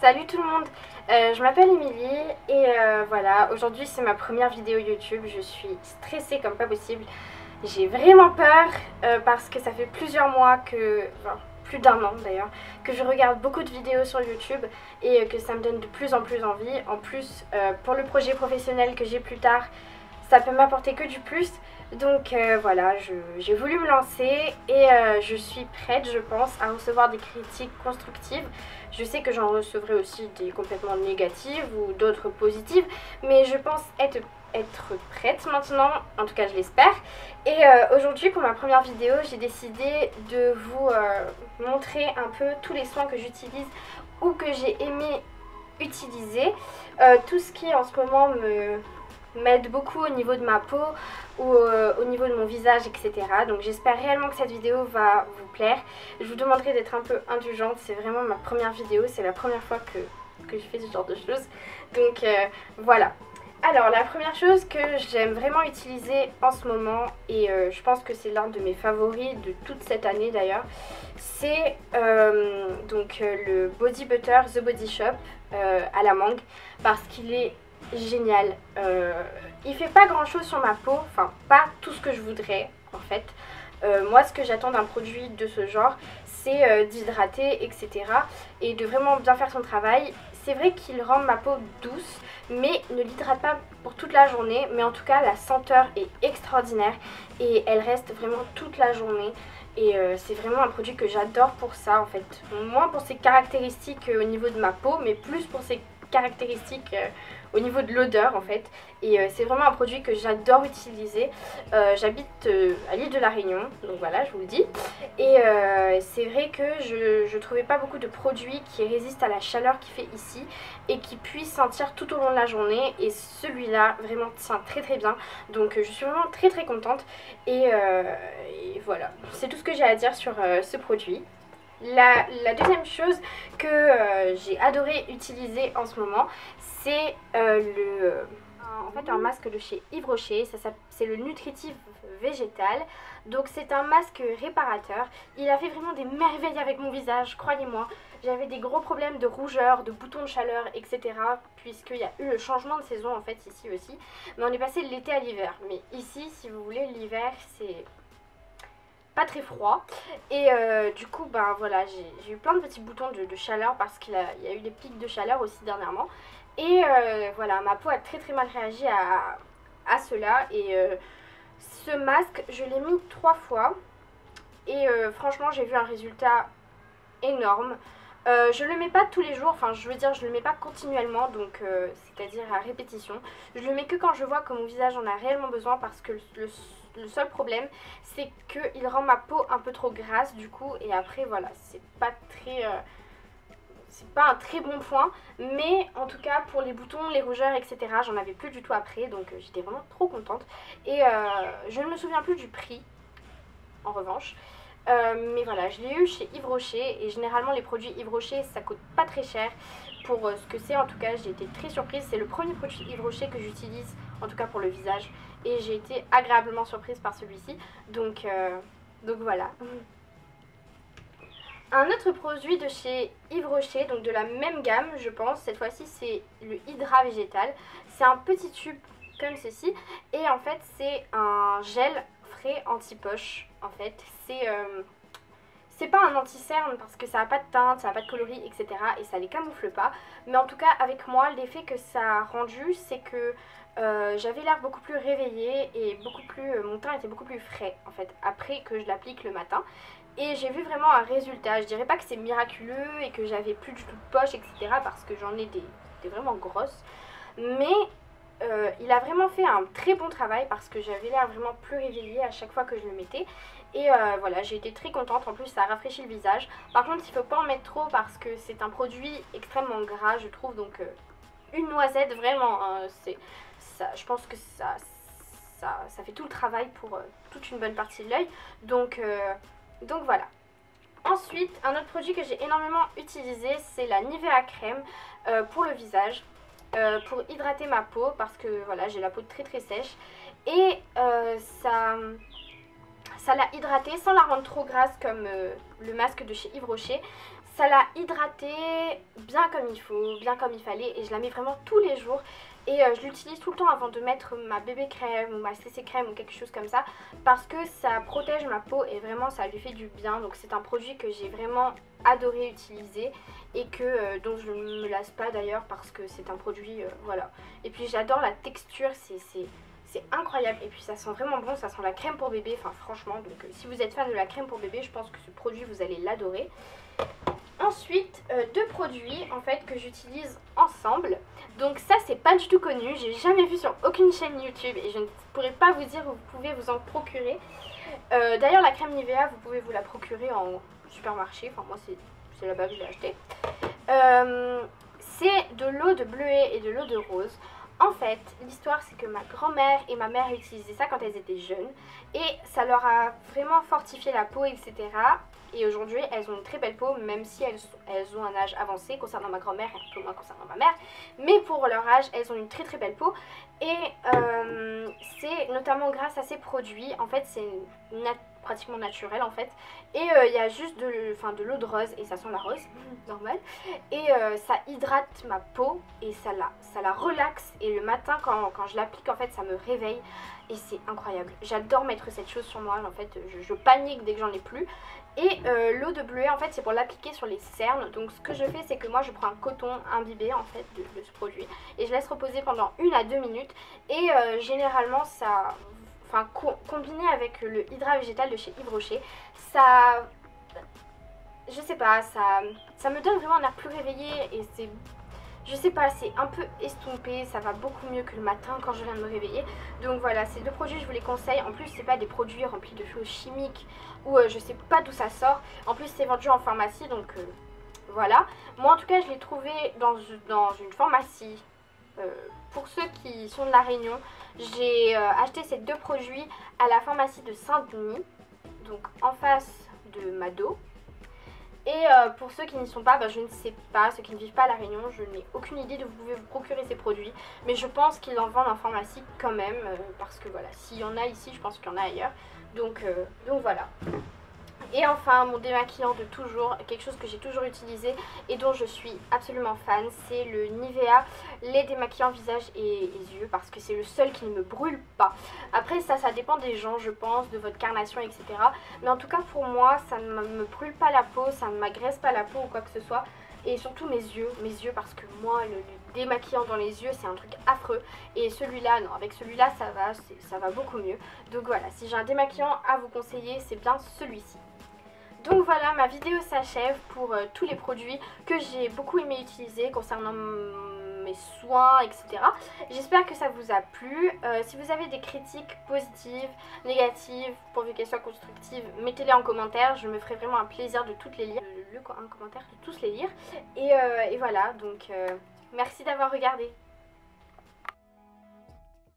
Salut tout le monde, je m'appelle Émilie et voilà, aujourd'hui c'est ma première vidéo YouTube, je suis stressée comme pas possible. J'ai vraiment peur parce que ça fait plusieurs mois enfin plus d'un an d'ailleurs, que je regarde beaucoup de vidéos sur YouTube et que ça me donne de plus en plus envie. En plus, pour le projet professionnel que j'ai plus tard, ça peut m'apporter que du plus. Donc voilà, j'ai voulu me lancer et je suis prête, je pense, à recevoir des critiques constructives. Je sais que j'en recevrai aussi des complètement négatives ou d'autres positives, mais je pense être prête maintenant, en tout cas je l'espère. Et aujourd'hui pour ma première vidéo, j'ai décidé de vous montrer un peu tous les soins que j'utilise ou que j'ai aimé utiliser. Tout ce qui en ce moment m'aide beaucoup au niveau de ma peau ou au niveau de mon visage, etc. Donc j'espère réellement que cette vidéo va vous plaire. Je vous demanderai d'être un peu indulgente, c'est vraiment ma première vidéo, c'est la première fois que je fais ce genre de choses. Donc voilà. Alors la première chose que j'aime vraiment utiliser en ce moment, et je pense que c'est l'un de mes favoris de toute cette année d'ailleurs, c'est le Body Butter The Body Shop à la mangue, parce qu'il est génial. Il fait pas grand chose sur ma peau, enfin pas tout ce que je voudrais en fait. Moi ce que j'attends d'un produit de ce genre, c'est d'hydrater, etc. et de vraiment bien faire son travail. C'est vrai qu'il rend ma peau douce, mais ne l'hydrate pas pour toute la journée. Mais en tout cas, la senteur est extraordinaire et elle reste vraiment toute la journée. Et c'est vraiment un produit que j'adore pour ça en fait. Moins pour ses caractéristiques au niveau de ma peau, mais plus pour ses caractéristiques au niveau de l'odeur en fait. Et c'est vraiment un produit que j'adore utiliser. J'habite à l'île de la Réunion, donc voilà, je vous le dis. Et c'est vrai que je trouvais pas beaucoup de produits qui résistent à la chaleur qu'il fait ici et qui puissent sentir tout au long de la journée. Et celui-là vraiment tient très très bien. Donc je suis vraiment très très contente. Et voilà, c'est tout ce que j'ai à dire sur ce produit. La deuxième chose que j'ai adoré utiliser en ce moment, c'est un masque de chez Yves Rocher. C'est le Nutritive Végétal. Donc c'est un masque réparateur. Il a fait vraiment des merveilles avec mon visage, croyez-moi. J'avais des gros problèmes de rougeur, de boutons de chaleur, etc. Puisqu'il y a eu le changement de saison en fait ici aussi. Mais on est passé de l'été à l'hiver. Mais ici, si vous voulez, l'hiver c'est pas très froid. Et du coup, ben voilà, j'ai eu plein de petits boutons de chaleur parce qu'il y a eu des pics de chaleur aussi dernièrement. Et voilà, ma peau a très très mal réagi à cela. Et ce masque, je l'ai mis 3 fois. Et franchement, j'ai vu un résultat énorme. Je le mets pas tous les jours, enfin je veux dire je le mets pas continuellement, donc c'est-à-dire à répétition. Je le mets que quand je vois que mon visage en a réellement besoin, parce que le seul problème c'est qu'il rend ma peau un peu trop grasse du coup, et après voilà, c'est pas un très bon point, mais en tout cas pour les boutons, les rougeurs, etc. j'en avais plus du tout après, donc j'étais vraiment trop contente. Et je ne me souviens plus du prix en revanche. Mais voilà, je l'ai eu chez Yves Rocher et généralement les produits Yves Rocher ça coûte pas très cher pour ce que c'est. En tout cas, j'ai été très surprise. C'est le premier produit Yves Rocher que j'utilise, en tout cas pour le visage, et j'ai été agréablement surprise par celui-ci. Donc voilà. Un autre produit de chez Yves Rocher, donc de la même gamme, je pense, cette fois-ci c'est le Hydra Végétal. C'est un petit tube comme ceci et en fait c'est un gel frais anti-poche. En fait, c'est pas un anti-cerne parce que ça n'a pas de teinte, ça n'a pas de coloris, etc. et ça les camoufle pas. Mais en tout cas, avec moi, l'effet que ça a rendu, c'est que j'avais l'air beaucoup plus réveillée et mon teint était beaucoup plus frais en fait après que je l'applique le matin. Et j'ai vu vraiment un résultat. Je dirais pas que c'est miraculeux et que j'avais plus du tout de poche, etc. parce que j'en ai des vraiment grosses. Mais il a vraiment fait un très bon travail parce que j'avais l'air vraiment plus réveillée à chaque fois que je le mettais. Et voilà, j'ai été très contente. En plus, ça rafraîchit le visage. Par contre, il ne faut pas en mettre trop parce que c'est un produit extrêmement gras, je trouve. Donc, une noisette, vraiment, hein, je pense que ça fait tout le travail pour toute une bonne partie de l'œil. Donc voilà. Ensuite, un autre produit que j'ai énormément utilisé, c'est la Nivea crème pour le visage, pour hydrater ma peau parce que voilà, j'ai la peau très très sèche et ça l'a hydratée sans la rendre trop grasse comme le masque de chez Yves Rocher. Ça l'a hydratée bien comme il faut, bien comme il fallait, et je la mets vraiment tous les jours. Et je l'utilise tout le temps avant de mettre ma bébé crème ou ma CC crème ou quelque chose comme ça, parce que ça protège ma peau et vraiment ça lui fait du bien. Donc c'est un produit que j'ai vraiment adoré utiliser et que dont je ne me lasse pas d'ailleurs, parce que c'est un produit voilà. Et puis j'adore la texture, c'est incroyable, et puis ça sent vraiment bon, ça sent la crème pour bébé, enfin franchement. Donc si vous êtes fan de la crème pour bébé, je pense que ce produit vous allez l'adorer. Ensuite, deux produits en fait que j'utilise ensemble. Donc ça, c'est pas du tout connu, j'ai jamais vu sur aucune chaîne YouTube et je ne pourrais pas vous dire où vous pouvez vous en procurer. D'ailleurs, la crème Nivea, vous pouvez vous la procurer en supermarché, enfin moi c'est là-bas que je l'ai acheté. C'est de l'eau de bleuet et de l'eau de rose. En fait, l'histoire c'est que ma grand-mère et ma mère utilisaient ça quand elles étaient jeunes et ça leur a vraiment fortifié la peau, etc. Et aujourd'hui, elles ont une très belle peau, même si elles ont un âge avancé concernant ma grand-mère et un peu moins concernant ma mère. Mais pour leur âge, elles ont une très très belle peau. Et c'est notamment grâce à ces produits, en fait c'est pratiquement naturel en fait. Et il y a juste de l'eau de rose et ça sent la rose, normal. Et ça hydrate ma peau et ça la relaxe. Et le matin quand je l'applique en fait ça me réveille. Et c'est incroyable. J'adore mettre cette chose sur moi en fait. Je panique dès que j'en ai plus. Et l'eau de bleuet en fait c'est pour l'appliquer sur les cernes. Donc ce que je fais c'est que moi je prends un coton imbibé en fait de ce produit et je laisse reposer pendant 1 à 2 minutes. Et généralement ça, enfin combiné avec le hydrat végétal de chez Yves Rocher, ça, je sais pas, ça me donne vraiment un air plus réveillé et c'est, je sais pas, c'est un peu estompé, ça va beaucoup mieux que le matin quand je viens de me réveiller. Donc voilà, ces deux produits je vous les conseille. En plus c'est pas des produits remplis de choses chimiques ou je sais pas d'où ça sort. En plus c'est vendu en pharmacie donc voilà. Moi en tout cas je l'ai trouvé dans une pharmacie. Pour ceux qui sont de la Réunion, j'ai acheté ces deux produits à la pharmacie de Saint-Denis, donc en face de Mado. Et pour ceux qui n'y sont pas, je ne sais pas, ceux qui ne vivent pas à La Réunion, je n'ai aucune idée de où vous pouvez vous procurer ces produits. Mais je pense qu'ils en vendent en pharmacie quand même, parce que voilà, s'il y en a ici, je pense qu'il y en a ailleurs. Donc voilà. Et enfin, mon démaquillant de toujours, quelque chose que j'ai toujours utilisé et dont je suis absolument fan, c'est le Nivea lait démaquillant visage et yeux, parce que c'est le seul qui ne me brûle pas. Après ça dépend des gens je pense, de votre carnation etc. Mais en tout cas pour moi ça ne me brûle pas la peau, ça ne m'agresse pas la peau ou quoi que ce soit. Et surtout mes yeux parce que moi le démaquillant dans les yeux c'est un truc affreux. Et celui-là, non, avec celui-là ça va beaucoup mieux. Donc voilà, si j'ai un démaquillant à vous conseiller, c'est bien celui-ci. Donc voilà, ma vidéo s'achève pour tous les produits que j'ai beaucoup aimé utiliser concernant mes soins, etc. J'espère que ça vous a plu. Si vous avez des critiques positives, négatives, pourvu qu'elles soient constructives, mettez-les en commentaire. Je me ferai vraiment un plaisir de toutes les lire. Un commentaire, de tous les lire. Et voilà, donc merci d'avoir regardé.